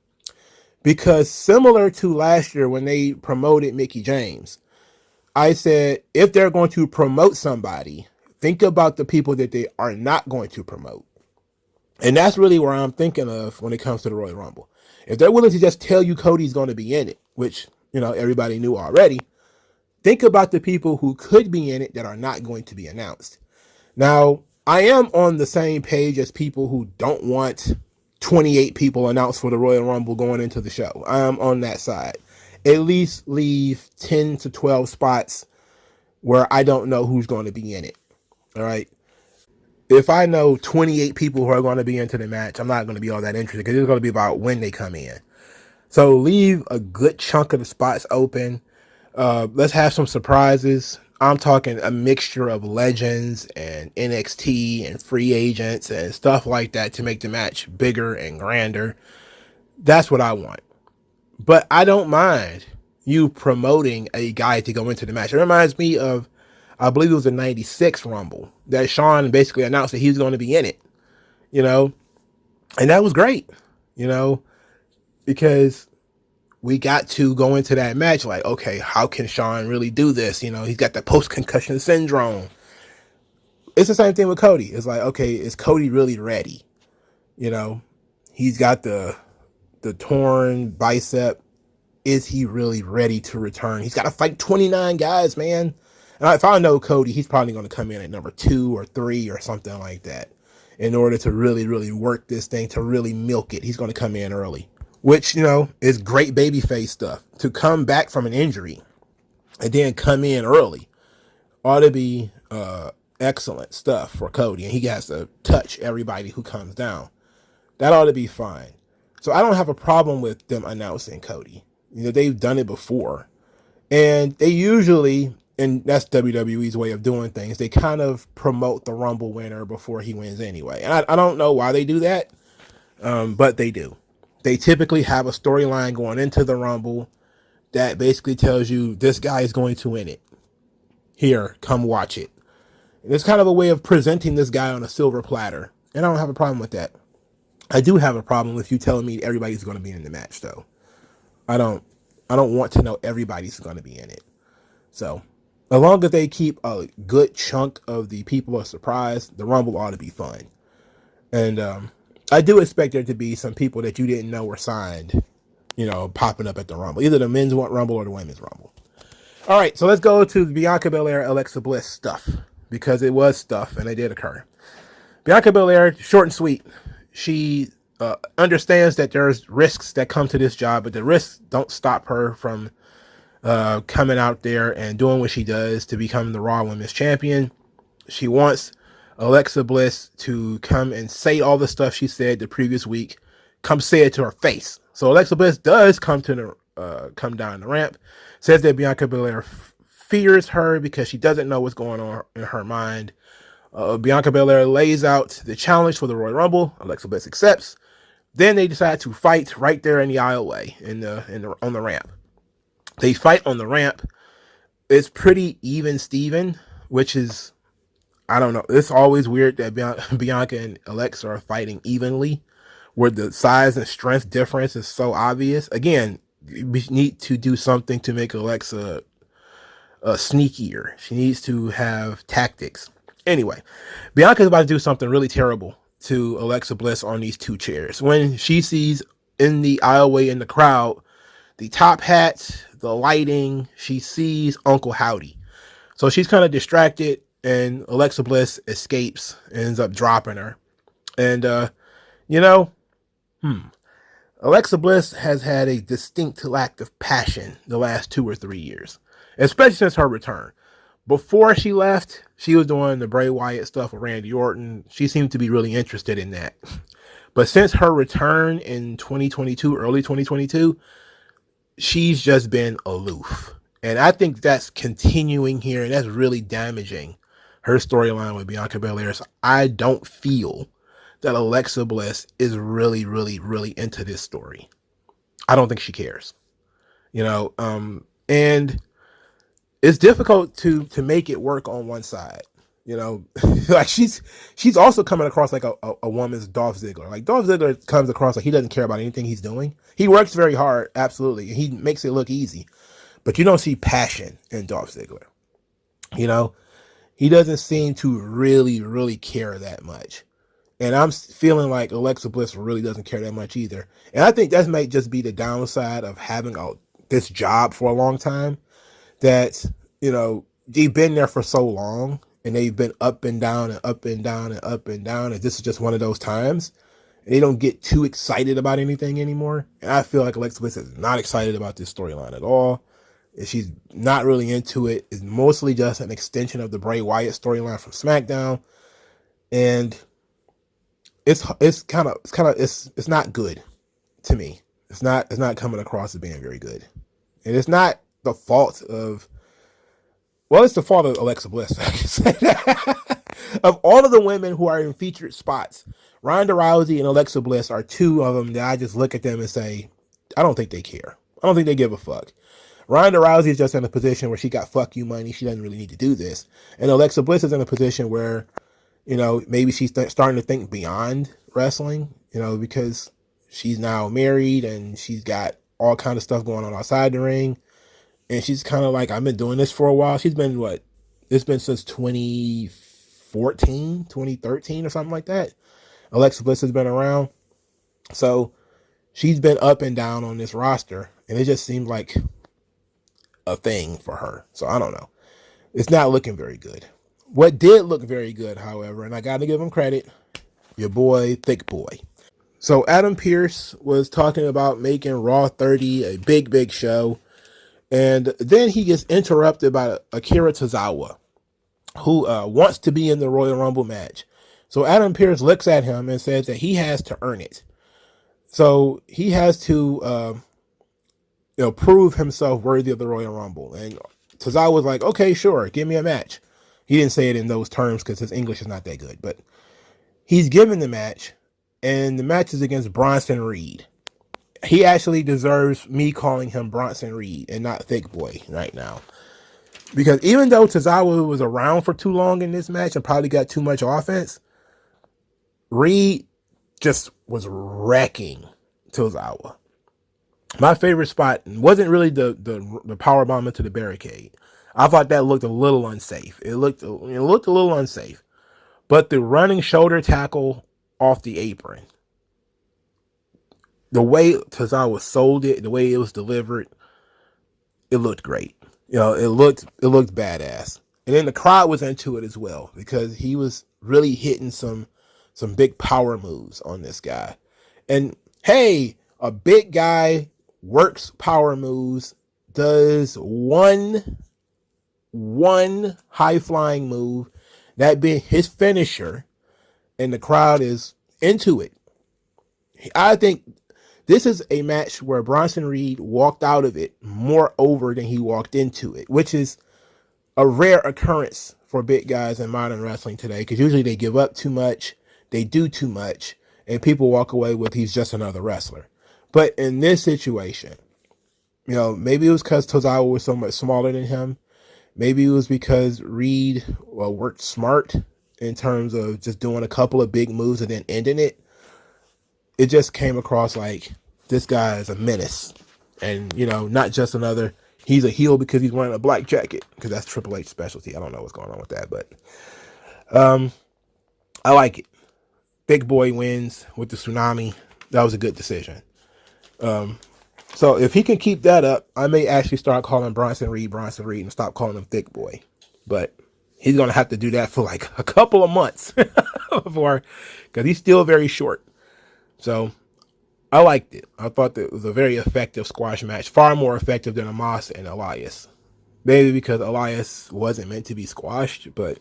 Because similar to last year when they promoted Mickie James, I said, if they're going to promote somebody, think about the people that they are not going to promote. And that's really where I'm thinking of when it comes to the Royal Rumble. If they're willing to just tell you Cody's going to be in it, which, everybody knew already, think about the people who could be in it that are not going to be announced. Now, I am on the same page as people who don't want 28 people announced for the Royal Rumble going into the show. I am on that side. At least leave 10 to 12 spots where I don't know who's going to be in it. All right. If I know 28 people who are going to be into the match, I'm not going to be all that interested because it's going to be about when they come in. So leave a good chunk of the spots open. Let's have some surprises. I'm talking a mixture of legends and NXT and free agents and stuff like that to make the match bigger and grander. That's what I want. But I don't mind you promoting a guy to go into the match. It reminds me of, I believe it was the 96 Rumble that Shawn basically announced that he was going to be in it, and that was great, because we got to go into that match like, okay, how can Shawn really do this? He's got the post-concussion syndrome. It's the same thing with Cody. It's like, okay, is Cody really ready? He's got the torn bicep. Is he really ready to return? He's got to fight 29 guys, man. And if I know Cody, he's probably going to come in at number 2 or 3 or something like that in order to really, really work this thing, to really milk it. He's going to come in early, which, is great babyface stuff. To come back from an injury and then come in early ought to be excellent stuff for Cody. And he has to touch everybody who comes down. That ought to be fine. So I don't have a problem with them announcing Cody. You know, they've done it before. And they usually, and that's WWE's way of doing things, they kind of promote the Rumble winner before he wins anyway. And I don't know why they do that, but they do. They typically have a storyline going into the Rumble that basically tells you this guy is going to win it. Here, come watch it. And it's kind of a way of presenting this guy on a silver platter. And I don't have a problem with that. I do have a problem with you telling me everybody's going to be in the match, though. I don't want to know everybody's going to be in it. So, as long as they keep a good chunk of the people a surprise, the Rumble ought to be fun. And I do expect there to be some people that you didn't know were signed, popping up at the Rumble. Either the men's Rumble or the women's Rumble. All right, so let's go to the Bianca Belair, Alexa Bliss stuff. Because it was stuff, and it did occur. Bianca Belair, short and sweet. She understands that there's risks that come to this job, but the risks don't stop her from coming out there and doing what she does to become the Raw Women's Champion. She wants Alexa Bliss to come and say all the stuff she said the previous week. Come say it to her face. So Alexa Bliss does come down the ramp. Says that Bianca Belair fears her because she doesn't know what's going on in her mind. Bianca Belair lays out the challenge for the Royal Rumble. Alexa Bliss accepts. Then they decide to fight right there in the aisleway on the ramp. They fight on the ramp. It's pretty even Steven, which is, I don't know. It's always weird that Bianca and Alexa are fighting evenly, where the size and strength difference is so obvious. Again, we need to do something to make Alexa sneakier. She needs to have tactics. Anyway, Bianca's about to do something really terrible to Alexa Bliss on these two chairs. When she sees in the aisleway in the crowd, the top hat, the lighting, she sees Uncle Howdy. So she's kind of distracted, and Alexa Bliss escapes and ends up dropping her. And, Alexa Bliss has had a distinct lack of passion the last 2 or 3 years, especially since her return. Before she left, she was doing the Bray Wyatt stuff with Randy Orton. She seemed to be really interested in that. But since her return in 2022, early 2022, she's just been aloof. And I think that's continuing here, and that's really damaging her storyline with Bianca Belair. So I don't feel that Alexa Bliss is really, really, really into this story. I don't think she cares. And it's difficult to make it work on one side. Like she's also coming across like a woman's Dolph Ziggler. Like Dolph Ziggler comes across like he doesn't care about anything he's doing. He works very hard, absolutely. He makes it look easy, but you don't see passion in Dolph Ziggler. He doesn't seem to really, really care that much. And I'm feeling like Alexa Bliss really doesn't care that much either. And I think that might just be the downside of having this job for a long time. That, they've been there for so long, and they've been up and down and up and down and up and down. And this is just one of those times. And they don't get too excited about anything anymore. And I feel like Alexa Bliss is not excited about this storyline at all. And she's not really into it. It's mostly just an extension of the Bray Wyatt storyline from SmackDown. And it's not good to me. It's not coming across as being very good. And it's not the fault of, it's the fault of Alexa Bliss. I can say that. Of all of the women who are in featured spots, Ronda Rousey and Alexa Bliss are two of them that I just look at them and say, I don't think they care. I don't think they give a fuck. Ronda Rousey is just in a position where she got fuck you money. She doesn't really need to do this. And Alexa Bliss is in a position where, maybe she's starting to think beyond wrestling, because she's now married and she's got all kind of stuff going on outside the ring. And she's kind of like, I've been doing this for a while. She's been it's been since 2014, 2013 or something like that. Alexa Bliss has been around. So she's been up and down on this roster, and it just seemed like a thing for her. So I don't know. It's not looking very good. What did look very good, however, and I got to give him credit, your boy, Thick Boy. So Adam Pearce was talking about making Raw 30 a big, big show. And then he gets interrupted by Akira Tozawa, who wants to be in the Royal Rumble match. So Adam Pearce looks at him and says that he has to earn it. So he has to, prove himself worthy of the Royal Rumble. And Tozawa was like, okay, sure, give me a match. He didn't say it in those terms because his English is not that good, but he's given the match, and the match is against Bronson Reed. He actually deserves me calling him Bronson Reed and not Thick Boy right now. Because even though Tozawa was around for too long in this match and probably got too much offense, Reed just was wrecking Tozawa. My favorite spot wasn't really the power bomb into the barricade. I thought that looked a little unsafe. It looked a little unsafe. But the running shoulder tackle off the apron, the way Tozawa sold it, the way it was delivered, it looked great. It looked badass. And then the crowd was into it as well because he was really hitting some big power moves on this guy. And hey, a big guy works power moves, does one high flying move, that being his finisher, and the crowd is into it. I think this is a match where Bronson Reed walked out of it more over than he walked into it, which is a rare occurrence for big guys in modern wrestling today, because usually they give up too much, they do too much, and people walk away with he's just another wrestler. But in this situation, maybe it was because Tozawa was so much smaller than him. Maybe it was because Reed worked smart in terms of just doing a couple of big moves and then ending it. It just came across like this guy is a menace. And, not just another, he's a heel because he's wearing a black jacket, because that's Triple H's specialty. I don't know what's going on with that, but I like it. Big Boy wins with the tsunami. That was a good decision. So if he can keep that up, I may actually start calling Bronson Reed, and stop calling him Thick Boy. But he's going to have to do that for like a couple of months before, because he's still very short. So I liked it. I thought that it was a very effective squash match, far more effective than Amos and Elias. Maybe because Elias wasn't meant to be squashed, but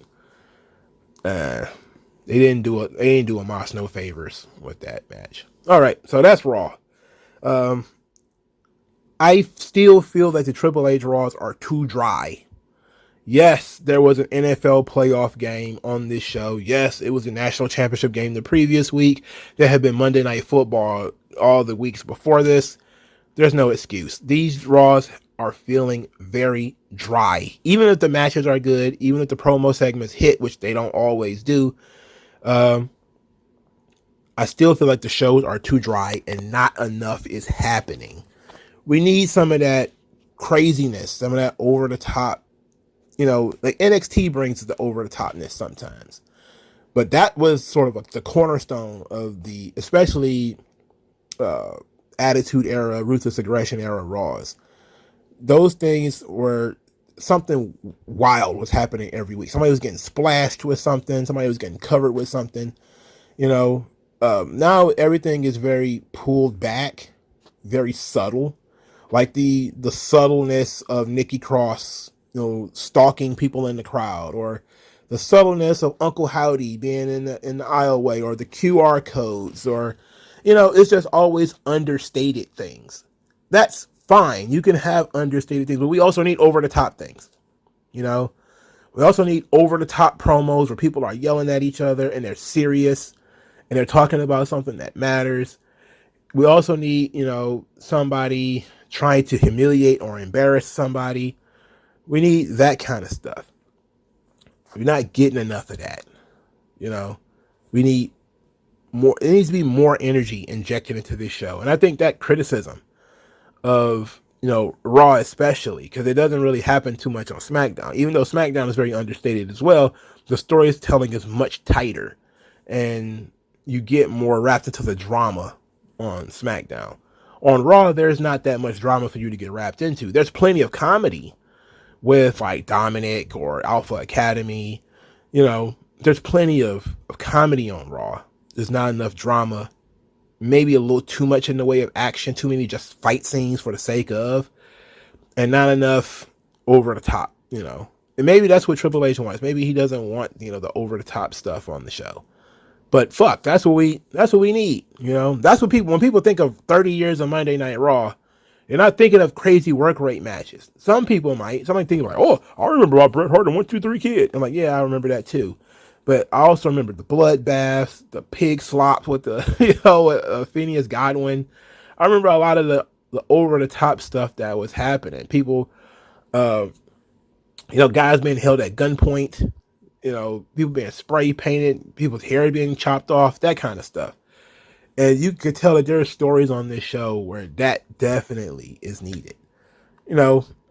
they didn't do Amos no favors with that match. All right, so that's Raw. I still feel that the Triple H Raws are too dry. Yes, there was an NFL playoff game on this show. Yes, it was a national championship game the previous week. There had been Monday Night Football all the weeks before this. There's no excuse. These Raws are feeling very dry. Even if the matches are good, even if the promo segments hit, which they don't always do, I still feel like the shows are too dry and not enough is happening. We need some of that craziness, some of that over the top. Like NXT brings the over the topness sometimes, but that was sort of like the cornerstone of the, especially Attitude Era, Ruthless Aggression Era Raws. Those things were something wild was happening every week. Somebody was getting splashed with something. Somebody was getting covered with something. Now everything is very pulled back, very subtle. Like the subtleness of Nikki Cross, stalking people in the crowd, or the subtleness of Uncle Howdy being in the aisleway, or the QR codes, or it's just always understated things. That's fine. You can have understated things, but we also need over the top things. We also need over the top promos where people are yelling at each other and they're serious and they're talking about something that matters. We also need, somebody trying to humiliate or embarrass somebody. We need that kind of stuff. We're not getting enough of that. We need more. It needs to be more energy injected into this show. And I think that criticism of, Raw especially, because it doesn't really happen too much on SmackDown. Even though SmackDown is very understated as well, the storytelling is much tighter. And you get more wrapped into the drama on SmackDown. On Raw, there's not that much drama for you to get wrapped into. There's plenty of comedy with like Dominic or Alpha Academy. There's plenty of comedy on Raw. There's not enough drama. Maybe a little too much in the way of action. Too many just fight scenes for the sake of. And not enough over the top, And maybe that's what Triple H wants. Maybe he doesn't want, the over the top stuff on the show. But fuck, that's what we need. You know, that's what people when people think of 30 years of Monday Night Raw, they're not thinking of crazy work rate matches. Some people might. Somebody think like, oh, I remember about Bret Hart and 1-2-3 Kid. I'm like, yeah, I remember that too. But I also remember the bloodbaths, the pig slops with the Phineas Godwin. I remember a lot of the over the top stuff that was happening. People, guys being held at gunpoint. People being spray painted, people's hair being chopped off, that kind of stuff. And you could tell that there are stories on this show where that definitely is needed.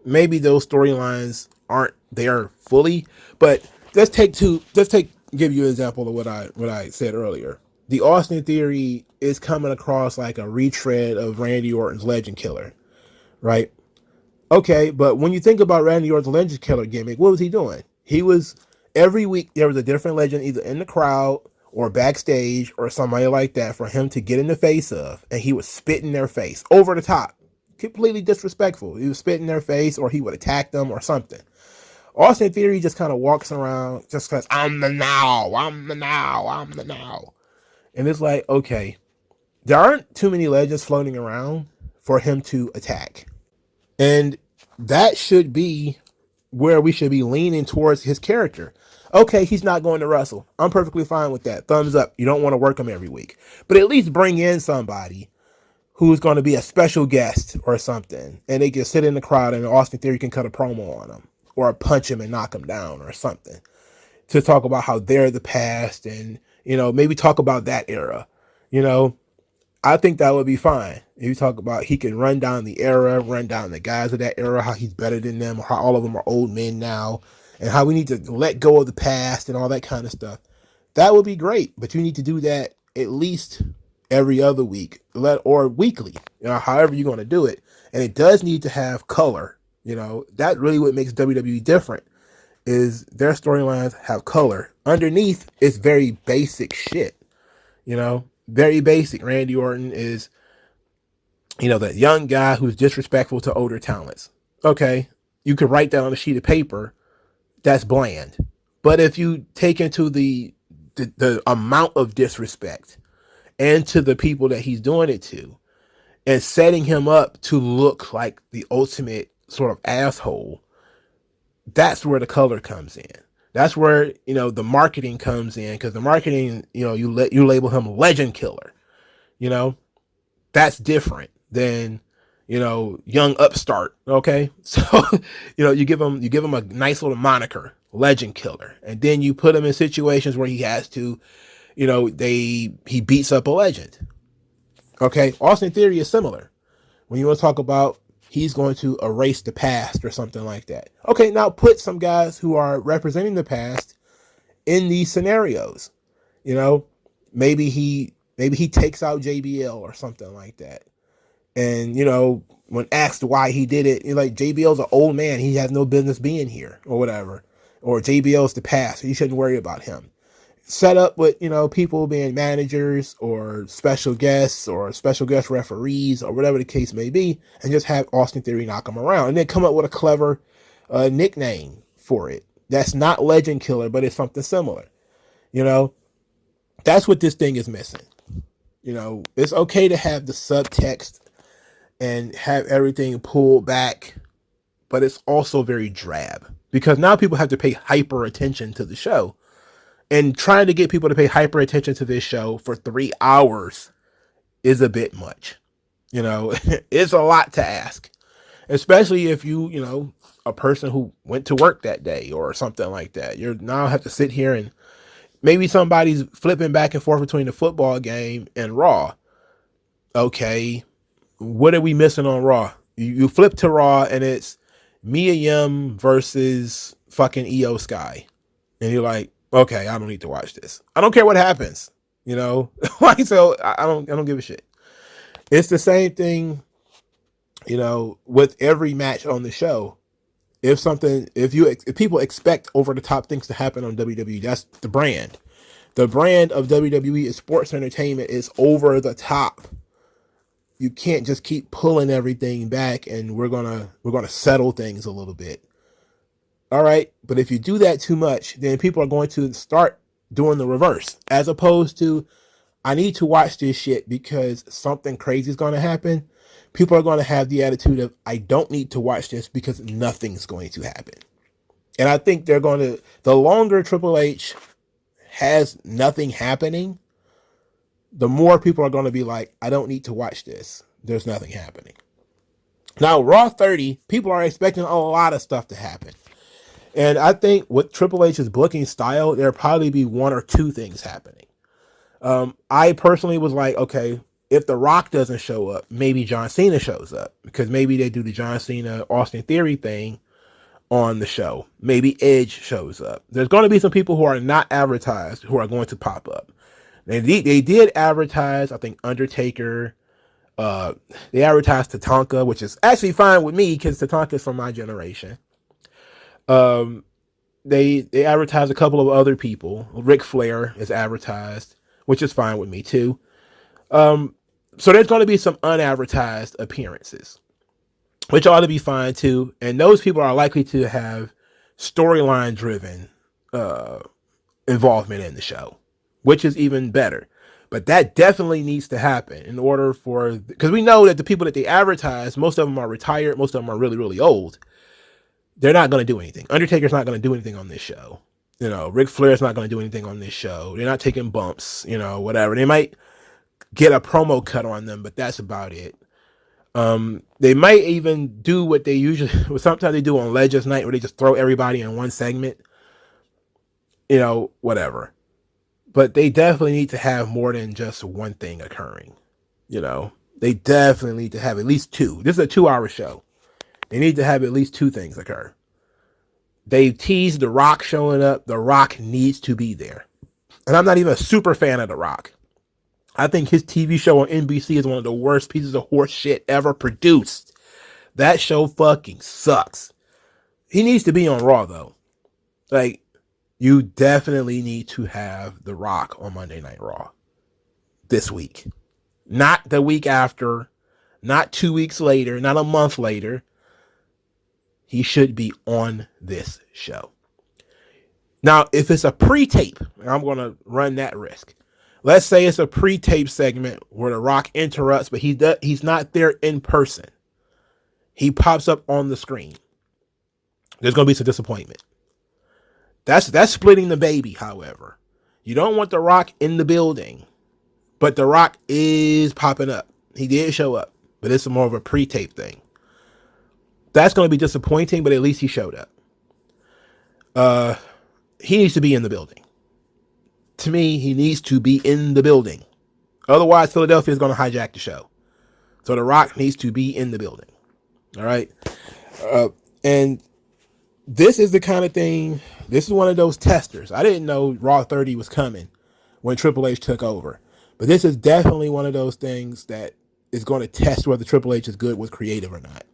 Maybe those storylines aren't there fully, but give you an example of what I said earlier. The Austin Theory is coming across like a retread of Randy Orton's Legend Killer, right? Okay, but when you think about Randy Orton's Legend Killer gimmick, what was he doing? He was every week there was a different legend either in the crowd or backstage or somebody like that for him to get in the face of, and he would spit in their face over the top, completely disrespectful. He would spit in their face, or he would attack them or something. Austin Theory just kind of walks around just because I'm the now, and it's like, okay, there aren't too many legends floating around for him to attack. And that should be where we should be leaning towards his character. Okay, he's not going to wrestle. I'm perfectly fine with that. Thumbs up. You don't want to work him every week. But at least bring in somebody who's going to be a special guest or something. And they can sit in the crowd and Austin Theory can cut a promo on him. Or punch him and knock him down or something. To talk about how they're the past and, maybe talk about that era. I think that would be fine. If you talk about he can run down the era, run down the guys of that era, how he's better than them, how all of them are old men now, and how we need to let go of the past and all that kind of stuff. That would be great, but you need to do that at least every other week or weekly, however you're going to do it. And it does need to have color. That really what makes WWE different is their storylines have color. Underneath, it's very basic shit, very basic. Randy Orton is, that young guy who's disrespectful to older talents. Okay, you could write that on a sheet of paper. That's bland. But if you take into the amount of disrespect and to the people that he's doing it to and setting him up to look like the ultimate sort of asshole, that's where the color comes in. That's where, the marketing comes in, because the marketing, you label him Legend Killer. That's different than, young upstart. Okay. So, you give him a nice little moniker, Legend Killer. And then you put him in situations where he has to, he beats up a legend. Okay. Austin Theory is similar. When you want to talk about he's going to erase the past or something like that. Okay, now put some guys who are representing the past in these scenarios. Maybe he takes out JBL or something like that. And, when asked why he did it, like, JBL's an old man. He has no business being here or whatever. Or JBL's the past. So you shouldn't worry about him. Set up with, people being managers or special guests or special guest referees or whatever the case may be, and just have Austin Theory knock them around and then come up with a clever nickname for it. That's not Legend Killer, but it's something similar. That's what this thing is missing. It's okay to have the subtext and have everything pulled back, but it's also very drab because now people have to pay hyper attention to the show. And trying to get people to pay hyper attention to this show for 3 hours is a bit much. It's a lot to ask, especially if you, a person who went to work that day or something like that. You now have to sit here and maybe somebody's flipping back and forth between the football game and Raw. Okay, what are we missing on Raw? You flip to Raw and it's Mia Yim versus fucking Io Sky. And you're like, okay, I don't need to watch this. I don't care what happens, like, so I don't give a shit. It's the same thing, with every match on the show. If people expect over the top things to happen on WWE, that's the brand. The brand of WWE is sports entertainment is over the top. You can't just keep pulling everything back and we're gonna settle things a little bit. All right. But if you do that too much, then people are going to start doing the reverse, as opposed to, I need to watch this shit because something crazy is going to happen. People are going to have the attitude of, I don't need to watch this because nothing's going to happen. And I think they're going to, the longer Triple H has nothing happening, the more people are going to be like, I don't need to watch this. There's nothing happening. Now, Raw 30, people are expecting a lot of stuff to happen. And I think with Triple H's booking style, there'll probably be one or two things happening. I personally was like, okay, if The Rock doesn't show up, maybe John Cena shows up, because maybe they do the John Cena Austin Theory thing on the show. Maybe Edge shows up. There's going to be some people who are not advertised who are going to pop up. They did advertise, I think, Undertaker. They advertised Tatanka, which is actually fine with me because Tatanka is from my generation. They advertised a couple of other people. Ric Flair is advertised, which is fine with me too. So there's going to be some unadvertised appearances, which ought to be fine too. And those people are likely to have storyline driven involvement in the show, which is even better. But that definitely needs to happen in order for, because we know that the people that they advertise, most of them are retired, most of them are really, really old. They're not going to do anything. Undertaker's not going to do anything on this show. You know, Ric Flair's not going to do anything on this show. They're not taking bumps, you know, whatever. They might get a promo cut on them, but that's about it. They might even do what they usually, sometimes they do on Legends Night, where they just throw everybody in one segment, you know, whatever. But they definitely need to have more than just one thing occurring. You know, they definitely need to have at least two. This is a 2-hour show. They need to have at least two things occur. They teased The Rock showing up. The Rock needs to be there. And I'm not even a super fan of The Rock. I think his TV show on NBC is one of the worst pieces of horse shit ever produced. That show fucking sucks. He needs to be on Raw, though. Like, you definitely need to have The Rock on Monday Night Raw this week. Not the week after, not 2 weeks later, not a month later. He should be on this show. Now, if it's a pre-tape, I'm going to run that risk. Let's say it's a pre-tape segment where The Rock interrupts, but he's not there in person. He pops up on the screen. There's going to be some disappointment. That's splitting the baby, however. You don't want The Rock in the building, but The Rock is popping up. He did show up, but it's more of a pre-tape thing. That's going to be disappointing, but at least he showed up. He needs to be in the building. To me, he needs to be in the building. Otherwise, Philadelphia is going to hijack the show. So The Rock needs to be in the building. All right. And this is the kind of thing, this is one of those testers. I didn't know Raw 30 was coming when Triple H took over. But this is definitely one of those things that is going to test whether Triple H is good with creative or not.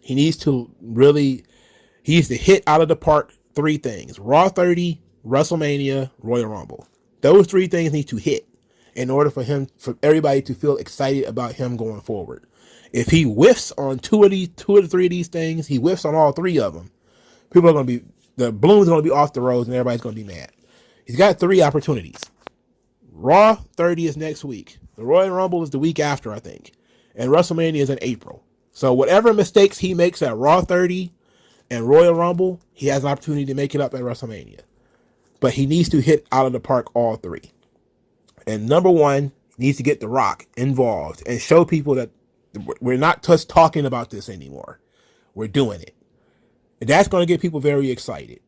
He needs to hit out of the park 3 things. Raw 30, WrestleMania, Royal Rumble. Those 3 things need to hit in order for everybody to feel excited about him going forward. If he whiffs on 2 or 3 of these things, he whiffs on all 3 of them, people are going to be, the balloon's going to be off the roads and everybody's going to be mad. He's got 3 opportunities. Raw 30 is next week. The Royal Rumble is the week after, I think. And WrestleMania is in April. So whatever mistakes he makes at Raw 30 and Royal Rumble, he has an opportunity to make it up at WrestleMania. But he needs to hit out of the park all 3. And number 1, he needs to get The Rock involved and show people that we're not just talking about this anymore. We're doing it. And that's going to get people very excited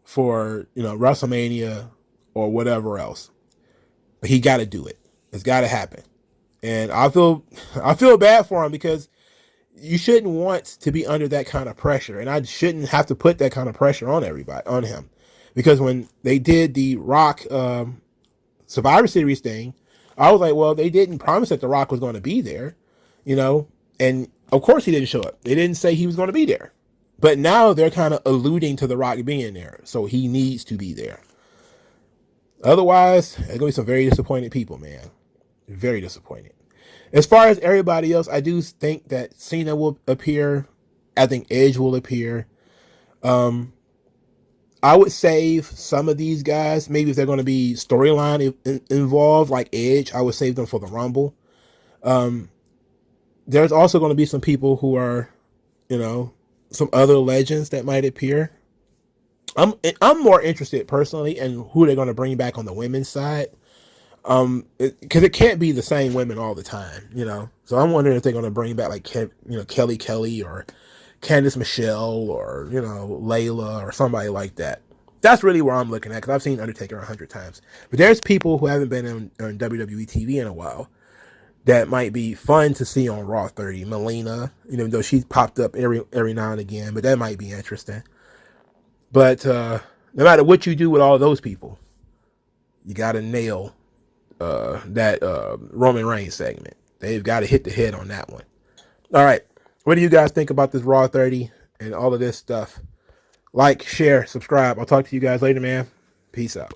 for, you know, WrestleMania or whatever else. But he got to do it. It's got to happen. And I feel bad for him because you shouldn't want to be under that kind of pressure. And I shouldn't have to put that kind of pressure on him. Because when they did the Rock Survivor Series thing, I was like, well, they didn't promise that The Rock was going to be there, you know, and of course he didn't show up. They didn't say he was going to be there. But now they're kind of alluding to The Rock being there, so he needs to be there. Otherwise, there's going to be some very disappointed people, man. Very disappointed. As far as everybody else, I do think that Cena will appear. I think Edge will appear. I would save some of these guys. Maybe if they're going to be storyline involved, like Edge, I would save them for the Rumble. There's also going to be some people who are, some other legends that might appear. I'm more interested personally in who they're going to bring back on the women's side. Because it can't be the same women all the time, So I'm wondering if they're going to bring back like Kelly Kelly or Candice Michelle or Layla or somebody like that. That's really where I'm looking at, because I've seen Undertaker 100 times. But there's people who haven't been on WWE TV in a while that might be fun to see on Raw 30. Melina, even though she's popped up every now and again, but that might be interesting. But no matter what you do with all those people, you got to nail that Roman Reigns segment. They've got to hit the head on that one. All right. What do you guys think about this Raw 30 and all of this stuff? Like, share, subscribe. I'll talk to you guys later, man. Peace out.